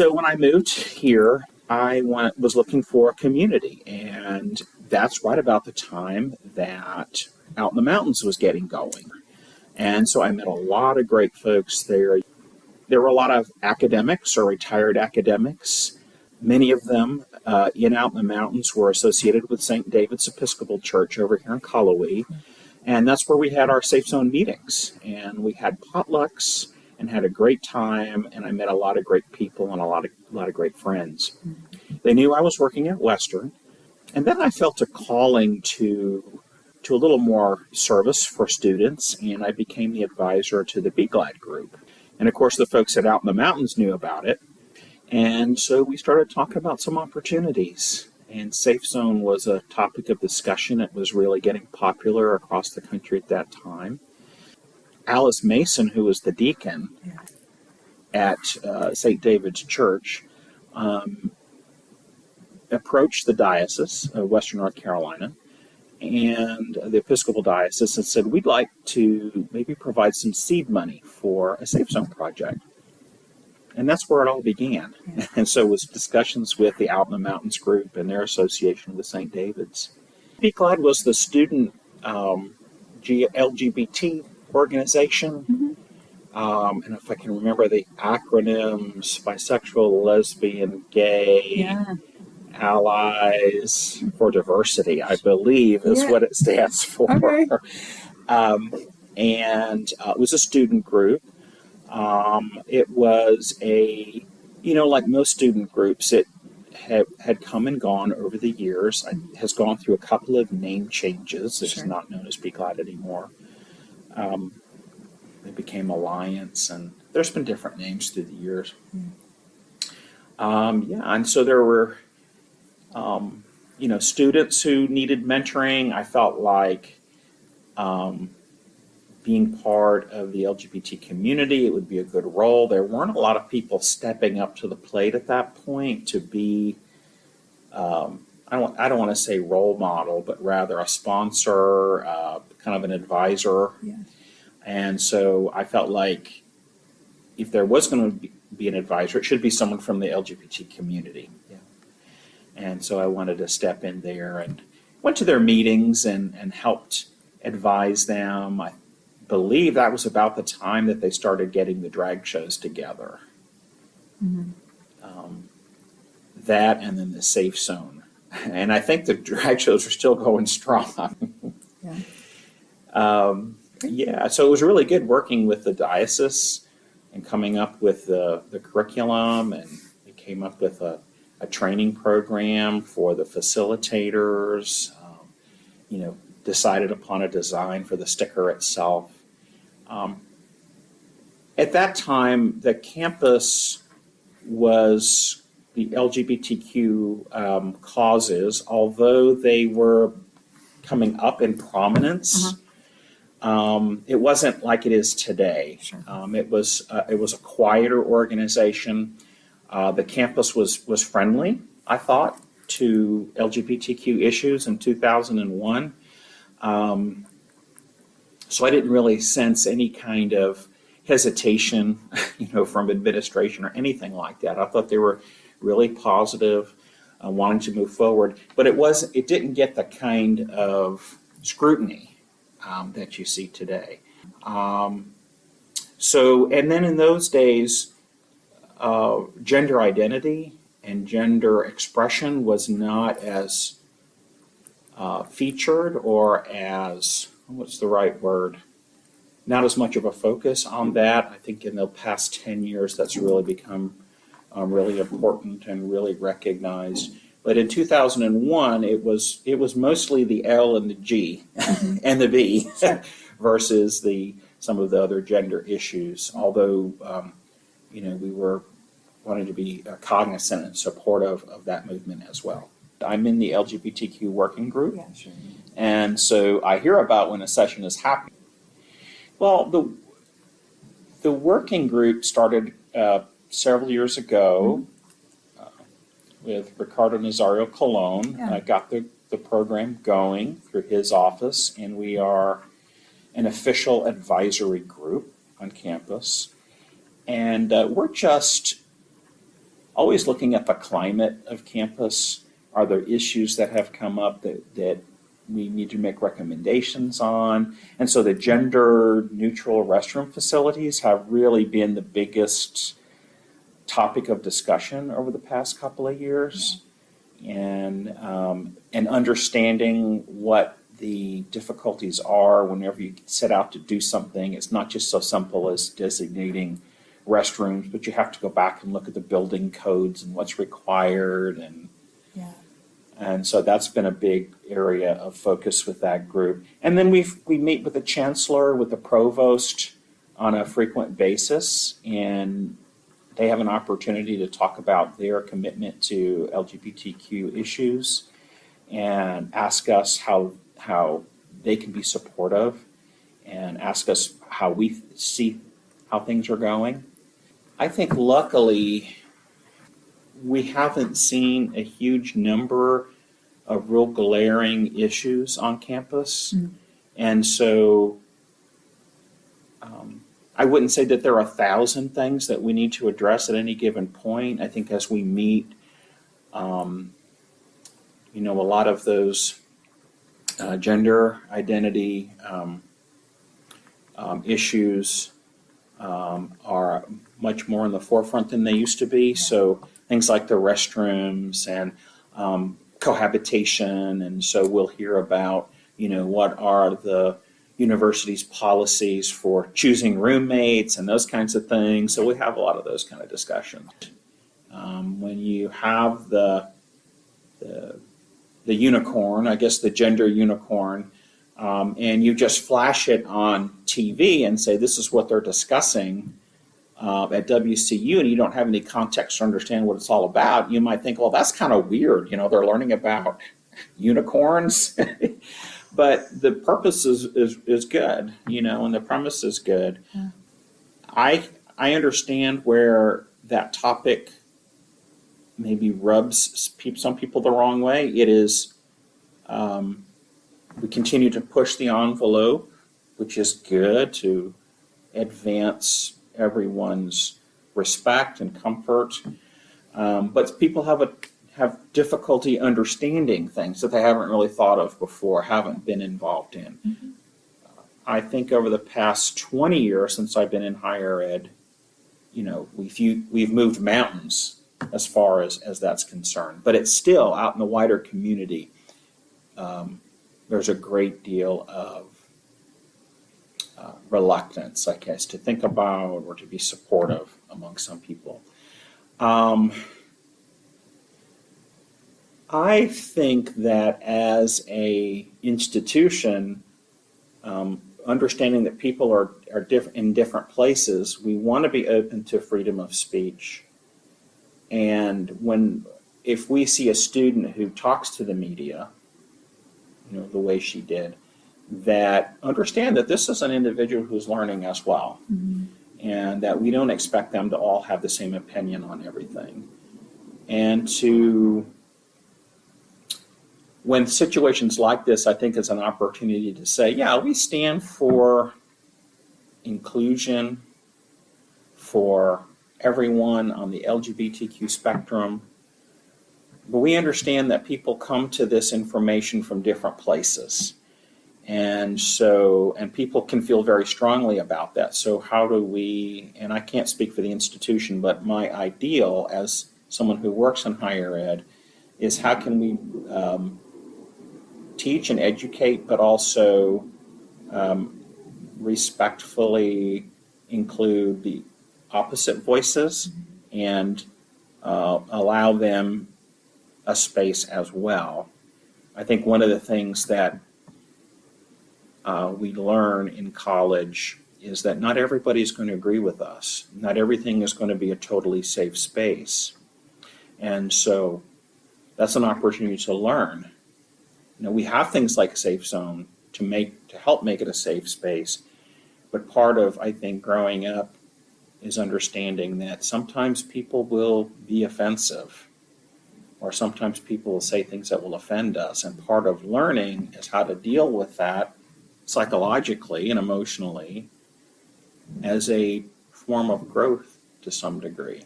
So when I moved here, was looking for a community, and that's right about the time that Out in the Mountains was getting going. And so I met a lot of great folks there. There were a lot of academics or retired academics. Many of them in Out in the Mountains were associated with St. David's Episcopal Church over here in Cullowhee. And that's where we had our Safe Zone meetings. And we had potlucks and had a great time. And I met a lot of great people and a lot of great friends. They knew I was working at Western. And then I felt a calling to a little more service for students. And I became the advisor to the BGLAD group. And of course, the folks at Out in the Mountains knew about it. And so we started talking about some opportunities. And Safe Zone was a topic of discussion. It was really getting popular across the country at that time. Alice Mason, who was the deacon at St. David's Church, approached the Diocese of Western North Carolina and the Episcopal Diocese and said, we'd like to maybe provide some seed money for a Safe Zone project. And that's where it all began. And so it was discussions with the Out in the Mountains group and their association with St. David's. BGLAD was the student LGBT organization. And if I can remember the acronyms, bisexual, lesbian, gay, allies for diversity, I believe is what it stands for. Okay. And it was a student group. It was like most student groups, it had come and gone over the years. It has gone through a couple of name changes. It's not known as BGLAD anymore. It became Alliance, and there's been different names through the years. And so there were, students who needed mentoring. I felt like being part of the LGBT community, it would be a good role. There weren't a lot of people stepping up to the plate at that point to be, I don't want to say role model, but rather a sponsor, kind of an advisor. And so I felt like if there was going to be an advisor, it should be someone from the LGBT community. And so I wanted to step in there and went to their meetings and helped advise them. I believe that was about the time that they started getting the drag shows together. That and then the Safe Zone. And I think the drag shows are still going strong. So it was really good working with the diocese and coming up with the curriculum, and we came up with a training program for the facilitators, decided upon a design for the sticker itself. At that time, the campus was the LGBTQ causes, although they were coming up in prominence. It wasn't like it is today. It was a quieter organization. The campus was friendly, I thought, to LGBTQ issues in 2001. So I didn't really sense any kind of hesitation, from administration or anything like that. I thought they were really positive, wanting to move forward. But it didn't get the kind of scrutiny that you see today. And then in those days, gender identity and gender expression was not as featured or as, what's the right word? Not as much of a focus on that. I think in the past 10 years, that's really become really important and really recognized. But in 2001, it was mostly the L and the G and the B versus some of the other gender issues. Although, we were wanting to be cognizant and supportive of that movement as well. I'm in the LGBTQ working group, and so I hear about when a session is happening. Well, the working group started several years ago. With Ricardo Nazario Colon, got the program going through his office, and we are an official advisory group on campus. And we're just always looking at the climate of campus. Are there issues that have come up that we need to make recommendations on? And so the gender neutral restroom facilities have really been the biggest topic of discussion over the past couple of years. And understanding what the difficulties are whenever you set out to do something. It's not just so simple as designating restrooms, but you have to go back and look at the building codes and what's required. And so that's been a big area of focus with that group. And then we meet with the chancellor, with the provost on a frequent basis, and they have an opportunity to talk about their commitment to LGBTQ issues and ask us how they can be supportive and ask us how we see how things are going. I think luckily we haven't seen a huge number of real glaring issues on campus. And so I wouldn't say that there are 1,000 things that we need to address at any given point. I think as we meet, a lot of those gender identity issues are much more in the forefront than they used to be. So things like the restrooms and cohabitation. And so we'll hear about, what are the university's policies for choosing roommates and those kinds of things. So we have a lot of those kind of discussions. When you have the unicorn, I guess the gender unicorn, and you just flash it on TV and say this is what they're discussing at WCU, and you don't have any context to understand what it's all about, you might think, well, that's kind of weird. They're learning about unicorns. But the purpose is good, and the premise is good. Yeah. I understand where that topic maybe rubs some people the wrong way. It is, we continue to push the envelope, which is good to advance everyone's respect and comfort. But people have difficulty understanding things that they haven't really thought of before, haven't been involved in. Mm-hmm. I think over the past 20 years since I've been in higher ed, we've moved mountains as far as that's concerned. But it's still out in the wider community. There's a great deal of reluctance, I guess, to think about or to be supportive among some people. I think that as a institution, understanding that people are in different places, we want to be open to freedom of speech. And if we see a student who talks to the media, the way she did, that understand that this is an individual who's learning as well, mm-hmm. and that we don't expect them to all have the same opinion on everything. And when situations like this, I think it's an opportunity to say, yeah, we stand for inclusion for everyone on the LGBTQ spectrum, but we understand that people come to this information from different places. And people can feel very strongly about that. So how do we, and I can't speak for the institution, but my ideal as someone who works in higher ed is how can we teach and educate, but also respectfully include the opposite voices and allow them a space as well. I think one of the things that we learn in college is that not everybody is going to agree with us. Not everything is going to be a totally safe space. And so that's an opportunity to learn. We have things like Safe Zone to help make it a safe space. But part of, I think, growing up is understanding that sometimes people will be offensive, or sometimes people will say things that will offend us. And part of learning is how to deal with that psychologically and emotionally as a form of growth to some degree.